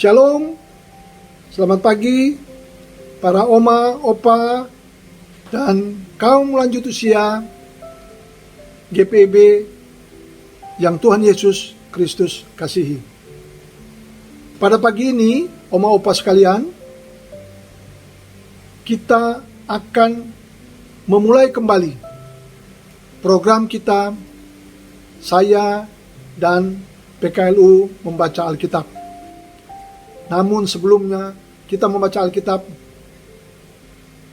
Shalom, selamat pagi para oma, opa, dan kaum lanjut usia GPIB yang Tuhan Yesus Kristus kasihi. Pada pagi ini, oma opa sekalian, kita akan memulai kembali program kita, saya dan PKLU membaca Alkitab. Namun sebelumnya kita membaca Alkitab,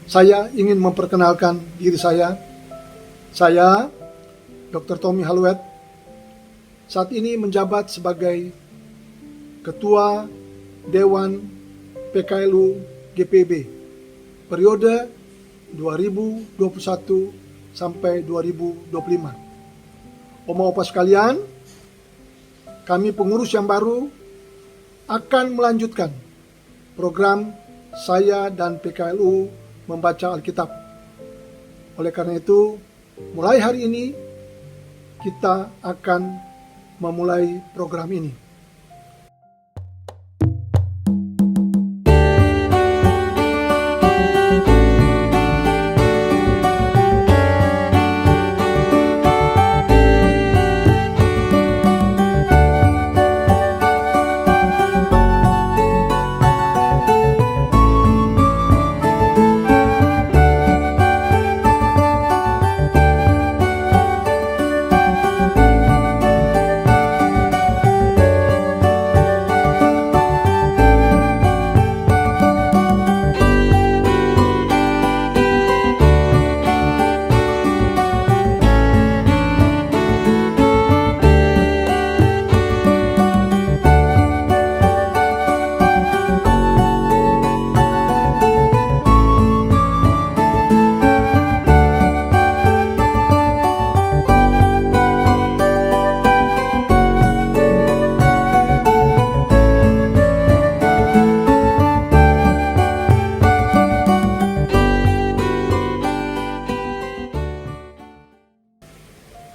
saya ingin memperkenalkan diri saya. Saya, Dr. Tommy Haluet, saat ini menjabat sebagai Ketua Dewan PKLU GPIB periode 2021 sampai 2025. Oma-opa sekalian, kami pengurus yang baru akan melanjutkan program saya dan PKLU membaca Alkitab. Oleh karena itu, mulai hari ini kita akan memulai program ini.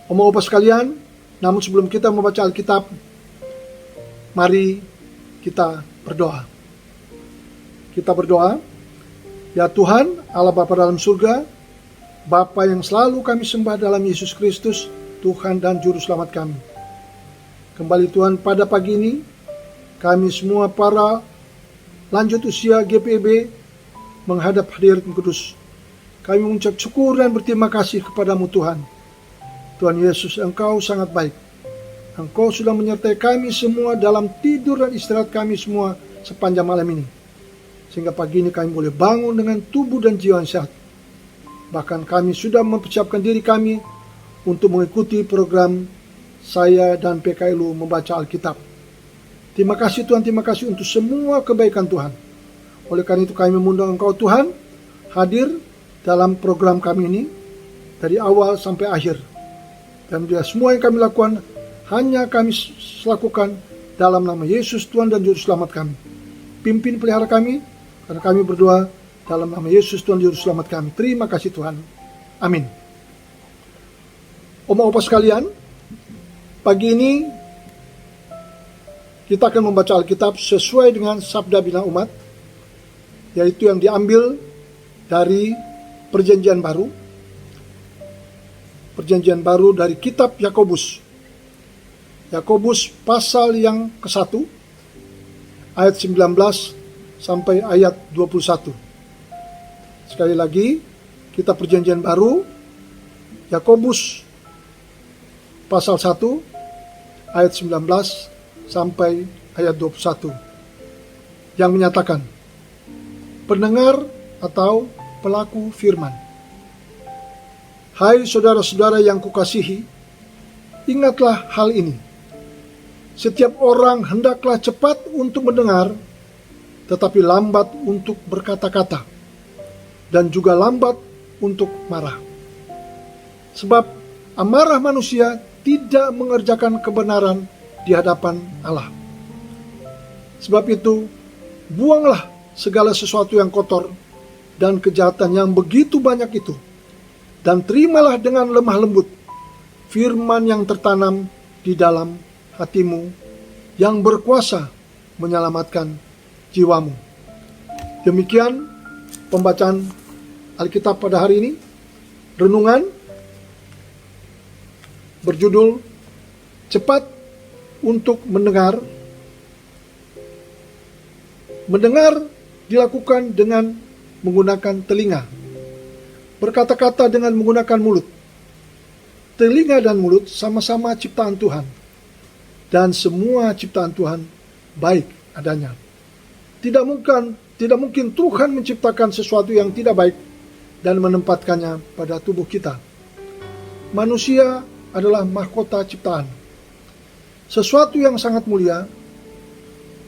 Oma-opa sekalian, namun sebelum kita membaca Alkitab, mari kita berdoa. Kita berdoa. Ya Tuhan, Allah Bapa dalam surga, Bapa yang selalu kami sembah dalam Yesus Kristus, Tuhan dan Juru Selamat kami. Kembali Tuhan, pada pagi ini, kami semua para lanjut usia GPIB menghadap hadirat Kudus. Kami mengucap syukur dan berterima kasih kepadamu Tuhan. Tuhan Yesus, Engkau sangat baik. Engkau sudah menyertai kami semua dalam tidur dan istirahat kami semua sepanjang malam ini. Sehingga pagi ini kami boleh bangun dengan tubuh dan jiwa yang sehat. Bahkan kami sudah mempersiapkan diri kami untuk mengikuti program saya dan PKLU membaca Alkitab. Terima kasih Tuhan, terima kasih untuk semua kebaikan Tuhan. Oleh karena itu kami mengundang Engkau Tuhan hadir dalam program kami ini dari awal sampai akhir. Dan bila semua yang kami lakukan hanya kami lakukan dalam nama Yesus Tuhan dan Juru Selamat kami. Pimpin pelihara kami, karena kami berdoa dalam nama Yesus Tuhan Juru Selamat kami. Terima kasih Tuhan. Amin. Oma-opa sekalian, pagi ini kita akan membaca Alkitab sesuai dengan Sabda Bina Umat, yaitu yang diambil dari Perjanjian Baru. Perjanjian Baru dari kitab Yakobus. Yakobus pasal yang ke-1 ayat 19 sampai ayat 21. Sekali lagi, kitab Perjanjian Baru Yakobus pasal 1 ayat 19 sampai ayat 21 yang menyatakan, pendengar atau pelaku firman. Hai saudara-saudara yang kukasihi, ingatlah hal ini. Setiap orang hendaklah cepat untuk mendengar, tetapi lambat untuk berkata-kata, dan juga lambat untuk marah. Sebab amarah manusia tidak mengerjakan kebenaran di hadapan Allah. Sebab itu, buanglah segala sesuatu yang kotor dan kejahatan yang begitu banyak itu, dan terimalah dengan lemah lembut firman yang tertanam di dalam hatimu, yang berkuasa menyelamatkan jiwamu. Demikian pembacaan Alkitab pada hari ini. Renungan berjudul cepat untuk mendengar. Mendengar dilakukan dengan menggunakan telinga. Berkata-kata dengan menggunakan mulut. Telinga dan mulut sama-sama ciptaan Tuhan. Dan semua ciptaan Tuhan baik adanya. Tidak mungkin Tuhan menciptakan sesuatu yang tidak baik dan menempatkannya pada tubuh kita. Manusia adalah mahkota ciptaan. Sesuatu yang sangat mulia.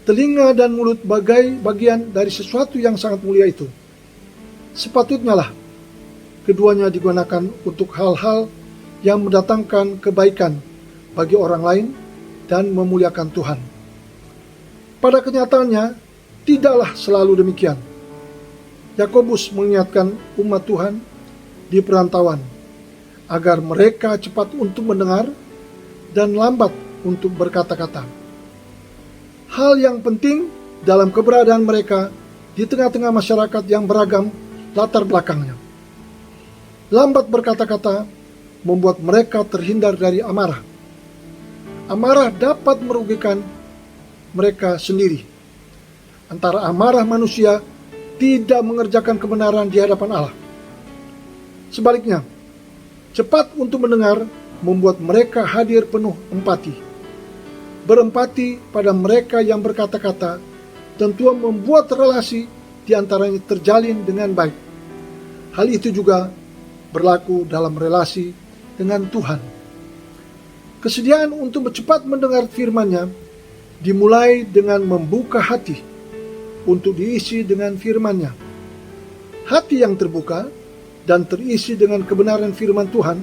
Telinga dan mulut bagian dari sesuatu yang sangat mulia itu. Sepatutnya lah keduanya digunakan untuk hal-hal yang mendatangkan kebaikan bagi orang lain dan memuliakan Tuhan. Pada kenyataannya, tidaklah selalu demikian. Yakobus mengingatkan umat Tuhan di perantauan agar mereka cepat untuk mendengar dan lambat untuk berkata-kata. Hal yang penting dalam keberadaan mereka di tengah-tengah masyarakat yang beragam latar belakangnya. Lambat berkata-kata membuat mereka terhindar dari amarah. Amarah dapat merugikan mereka sendiri. Antara amarah manusia tidak mengerjakan kebenaran di hadapan Allah. Sebaliknya, cepat untuk mendengar membuat mereka hadir penuh empati. Berempati pada mereka yang berkata-kata tentu membuat relasi di antaranya terjalin dengan baik. Hal itu juga berlaku dalam relasi dengan Tuhan. Kesediaan untuk cepat mendengar firman-Nya dimulai dengan membuka hati untuk diisi dengan firman-Nya. Hati yang terbuka dan terisi dengan kebenaran firman Tuhan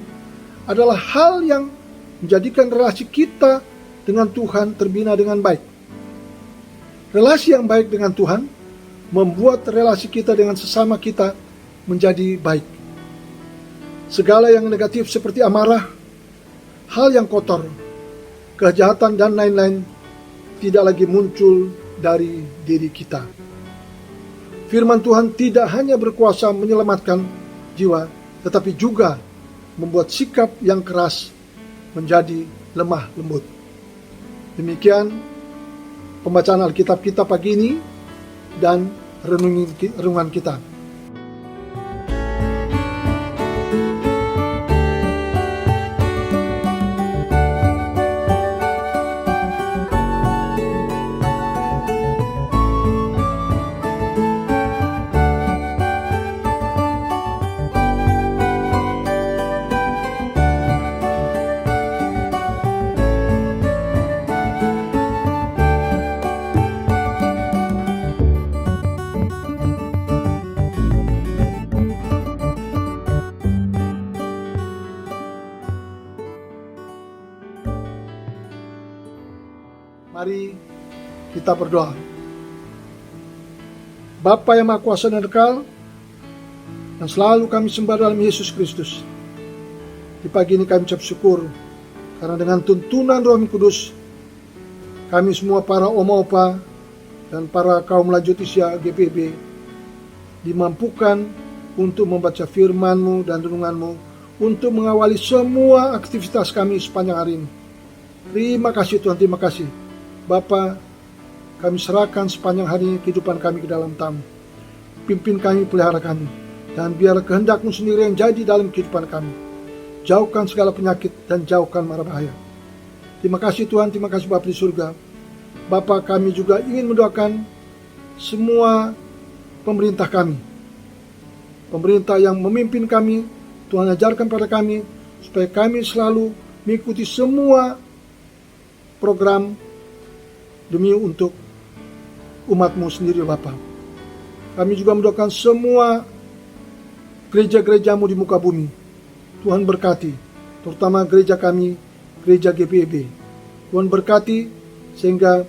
adalah hal yang menjadikan relasi kita dengan Tuhan terbina dengan baik. Relasi yang baik dengan Tuhan membuat relasi kita dengan sesama kita menjadi baik. Segala yang negatif seperti amarah, hal yang kotor, kejahatan dan lain-lain tidak lagi muncul dari diri kita. Firman Tuhan tidak hanya berkuasa menyelamatkan jiwa, tetapi juga membuat sikap yang keras menjadi lemah lembut. Demikian pembacaan Alkitab kita pagi ini dan renungan kita. Mari kita berdoa. Bapa yang Maha Kuasa dan Kekal, yang selalu kami sembah dalam Yesus Kristus, di pagi ini kami ucap syukur karena dengan tuntunan Roh Kudus kami semua para oma-opa dan para kaum lanjut usia GPB dimampukan untuk membaca firman-Mu dan renungan-Mu untuk mengawali semua aktivitas kami sepanjang hari ini. Terima kasih Tuhan, terima kasih. Bapa, kami serahkan sepanjang hari ini kehidupan kami ke dalam Tamu. Pimpin kami, pelihara kami, dan biar kehendak-Mu sendiri yang jadi dalam kehidupan kami. Jauhkan segala penyakit dan jauhkan mara bahaya. Terima kasih Tuhan, terima kasih Bapa di surga. Bapa, kami juga ingin mendoakan semua pemerintah kami. Pemerintah yang memimpin kami, Tuhan ajarkan pada kami, supaya kami selalu mengikuti semua program demi untuk umat-Mu sendiri Bapa. Kami juga mendoakan semua gereja-gereja-Mu di muka bumi. Tuhan berkati, terutama gereja kami, gereja GPB. Tuhan berkati sehingga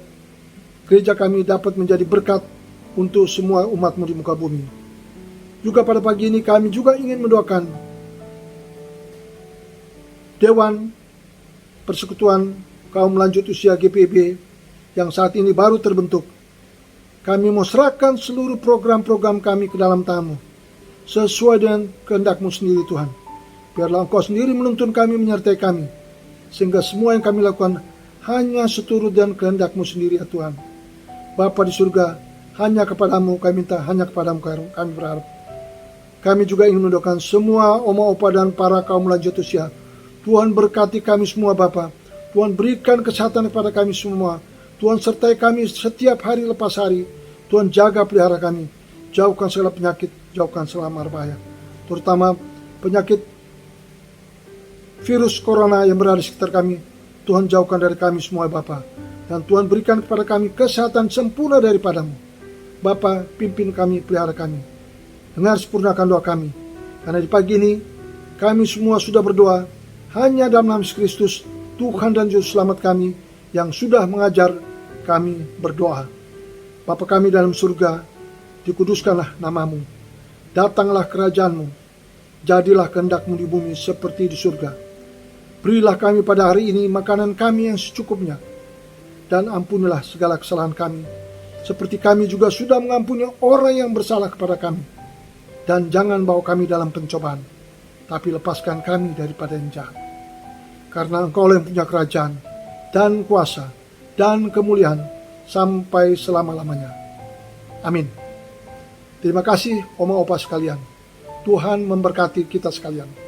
gereja kami dapat menjadi berkat untuk semua umat-Mu di muka bumi. Juga pada pagi ini kami juga ingin mendoakan Dewan Persekutuan Kaum Lanjut Usia GPB yang saat ini baru terbentuk. Kami mau serahkan seluruh program-program kami ke dalam tangan-Mu, sesuai dengan kehendak-Mu sendiri Tuhan. Biarlah Engkau sendiri menuntun kami, menyertai kami, sehingga semua yang kami lakukan hanya seturut dengan kehendak-Mu sendiri ya Tuhan. Bapa di surga, hanya kepadamu kami minta, hanya kepadamu kami berharap. Kami juga ingin mendoakan semua oma opa dan para kaum lanjut usia. Tuhan berkati kami semua Bapa. Tuhan berikan kesehatan kepada kami semua. Tuhan sertai kami setiap hari lepas hari. Tuhan jaga pelihara kami. Jauhkan segala penyakit, jauhkan segala mara bahaya. Terutama penyakit virus corona yang berada di sekitar kami. Tuhan jauhkan dari kami semua Bapa. Dan Tuhan berikan kepada kami kesehatan sempurna daripadamu. Bapa, pimpin kami, pelihara kami. Dengar sempurnakan doa kami. Karena di pagi ini kami semua sudah berdoa hanya dalam nama Yesus Kristus, Tuhan dan Juru Selamat kami, yang sudah mengajar kami berdoa. Bapa kami dalam surga, dikuduskanlah namamu. Datanglah kerajaanmu. Jadilah kehendak-Mu di bumi seperti di surga. Berilah kami pada hari ini makanan kami yang secukupnya. Dan ampunilah segala kesalahan kami, seperti kami juga sudah mengampuni orang yang bersalah kepada kami. Dan jangan bawa kami dalam pencobaan, tapi lepaskan kami daripada yang jahat. Karena Engkau yang punya kerajaan, dan kuasa, dan kemuliaan, sampai selama-lamanya. Amin. Terima kasih oma opa sekalian. Tuhan memberkati kita sekalian.